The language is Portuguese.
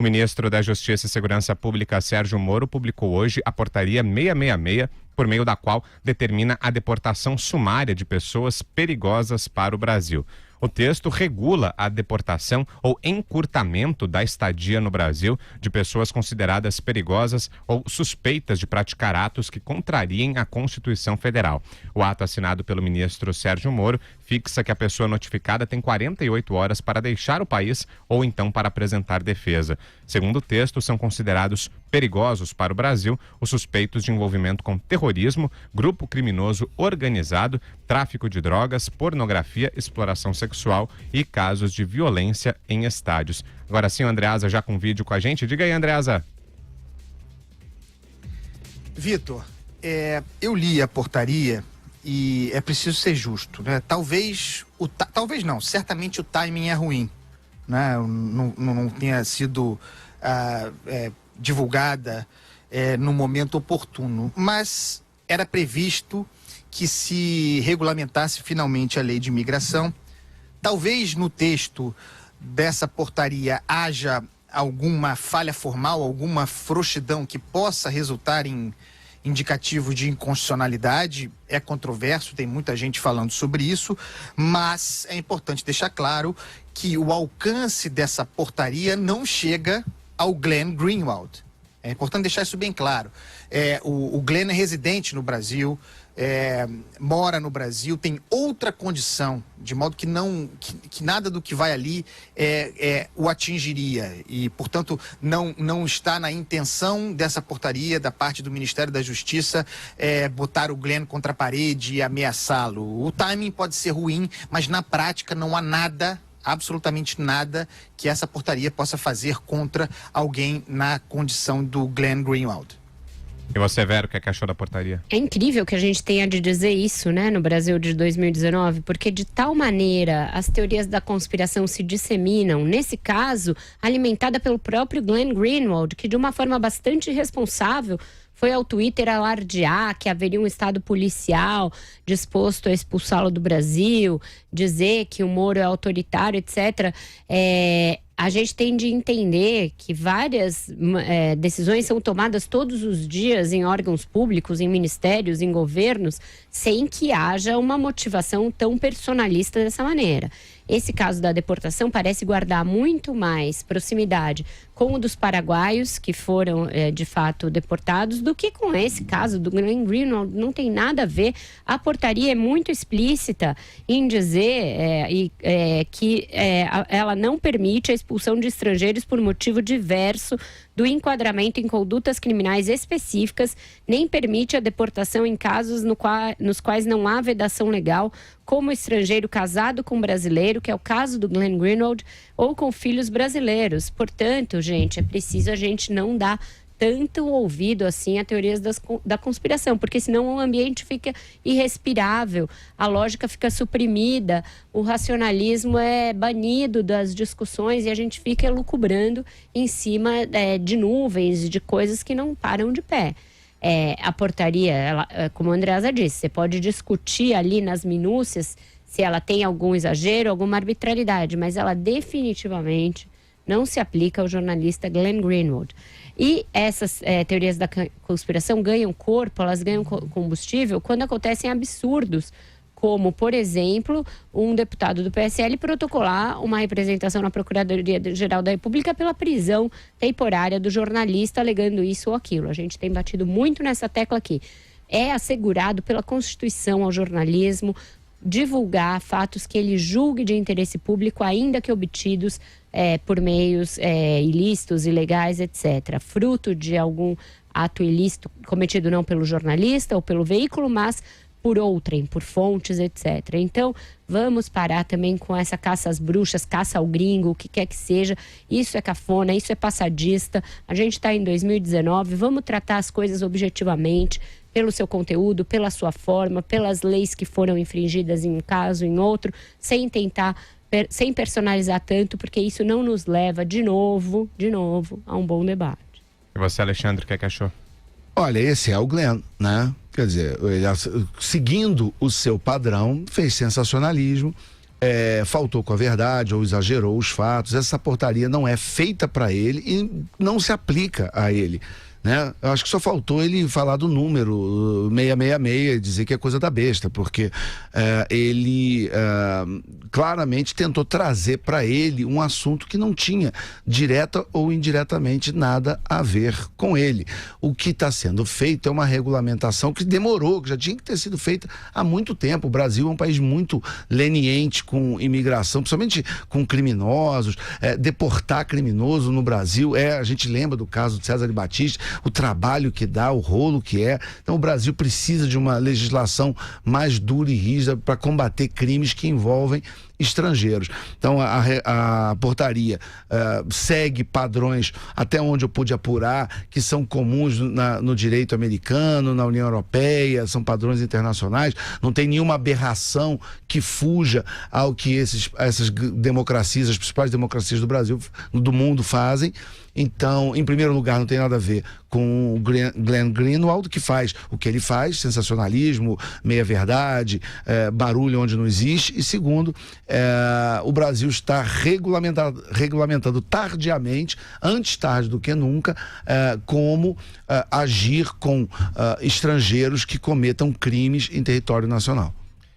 O ministro da Justiça e Segurança Pública, Sérgio Moro, publicou hoje a portaria 666, por meio da qual determina a deportação sumária de pessoas perigosas para o Brasil. O texto regula a deportação ou encurtamento da estadia no Brasil de pessoas consideradas perigosas ou suspeitas de praticar atos que contrariem a Constituição Federal. O ato assinado pelo ministro Sérgio Moro fixa que a pessoa notificada tem 48 horas para deixar o país ou então para apresentar defesa. Segundo o texto, são considerados perigosos para o Brasil os suspeitos de envolvimento com terrorismo, grupo criminoso organizado, tráfico de drogas, pornografia, exploração sexual e casos de violência em estádios. Agora sim, o Andreasa já com vídeo com a gente. Diga aí, Andreasa. Vitor, eu li a portaria e é preciso ser justo, né? Talvez não, certamente o timing é ruim, né? Não tenha sido divulgada no momento oportuno, mas era previsto que se regulamentasse finalmente a lei de imigração. Talvez no texto dessa portaria haja alguma falha formal, alguma frouxidão que possa resultar em indicativo de inconstitucionalidade. É controverso, tem muita gente falando sobre isso, mas é importante deixar claro que o alcance dessa portaria não chega ao Glenn Greenwald. É importante deixar isso bem claro. O Glenn é residente no Brasil, mora no Brasil, tem outra condição, de modo que nada do que vai ali o atingiria. E, portanto, não está na intenção dessa portaria da parte do Ministério da Justiça botar o Glenn contra a parede e ameaçá-lo. O timing pode ser ruim, mas na prática não há nada, absolutamente nada, que essa portaria possa fazer contra alguém na condição do Glenn Greenwald. E você, Vera, o que é que achou da portaria? É incrível que a gente tenha de dizer isso, né, no Brasil de 2019, porque de tal maneira as teorias da conspiração se disseminam, nesse caso, alimentada pelo próprio Glenn Greenwald, que de uma forma bastante irresponsável foi ao Twitter alardear que haveria um estado policial disposto a expulsá-lo do Brasil, dizer que o Moro é autoritário, etc. A gente tem de entender que várias decisões são tomadas todos os dias em órgãos públicos, em ministérios, em governos, sem que haja uma motivação tão personalista dessa maneira. Esse caso da deportação parece guardar muito mais proximidade com o dos paraguaios, que foram, de fato, deportados, do que com esse caso do Glenn Greenwald. Não tem nada a ver. A portaria é muito explícita em dizer que ela não permite a expulsão de estrangeiros por motivo diverso do enquadramento em condutas criminais específicas, nem permite a deportação em casos nos quais não há vedação legal, como estrangeiro casado com brasileiro, que é o caso do Glenn Greenwald, ou com filhos brasileiros. Portanto, gente, é preciso a gente não dar tanto ouvido assim a teorias da conspiração, porque senão o ambiente fica irrespirável, a lógica fica suprimida, o racionalismo é banido das discussões e a gente fica elucubrando em cima de nuvens, de coisas que não param de pé. A portaria, como a Andreasa disse, você pode discutir ali nas minúcias se ela tem algum exagero, alguma arbitrariedade, mas ela definitivamente não se aplica ao jornalista Glenn Greenwald. E essas teorias da conspiração ganham corpo, elas ganham combustível quando acontecem absurdos, como, por exemplo, um deputado do PSL protocolar uma representação na Procuradoria-Geral da República pela prisão temporária do jornalista, alegando isso ou aquilo. A gente tem batido muito nessa tecla aqui. É assegurado pela Constituição ao jornalismo divulgar fatos que ele julgue de interesse público, ainda que obtidos por meios ilícitos, ilegais, etc. Fruto de algum ato ilícito cometido não pelo jornalista ou pelo veículo, mas por outrem, por fontes, etc. Então, vamos parar também com essa caça às bruxas, caça ao gringo, o que quer que seja. Isso é cafona, isso é passadista. A gente está em 2019, vamos tratar as coisas objetivamente, pelo seu conteúdo, pela sua forma, pelas leis que foram infringidas em um caso, em outro, sem personalizar tanto, porque isso não nos leva de novo, a um bom debate. E você, Alexandre, o que é que achou? Olha, esse é o Glenn, né? Quer dizer, ele, seguindo o seu padrão, fez sensacionalismo, faltou com a verdade ou exagerou os fatos. Essa portaria não é feita para ele e não se aplica a ele, né? Eu acho que só faltou ele falar do número 666 e dizer que é coisa da besta, porque ele claramente tentou trazer para ele um assunto que não tinha direta ou indiretamente nada a ver com ele. O que está sendo feito é uma regulamentação que demorou, que já tinha que ter sido feita há muito tempo. O Brasil é um país muito leniente com imigração, principalmente com criminosos. Deportar criminoso no Brasil, a gente lembra do caso de César Batista, o trabalho que dá, o rolo que é. Então o Brasil precisa de uma legislação mais dura e rígida para combater crimes que envolvem estrangeiros. Então a portaria segue padrões, até onde eu pude apurar, que são comuns no direito americano, na União Europeia, são padrões internacionais. Não tem nenhuma aberração que fuja ao que essas democracias, as principais democracias do mundo fazem. Então, em primeiro lugar, não tem nada a ver com o Glenn Greenwald, que faz o que ele faz, sensacionalismo, meia-verdade, barulho onde não existe. E segundo, o Brasil está regulamentando tardiamente, antes tarde do que nunca, como agir com estrangeiros que cometam crimes em território nacional.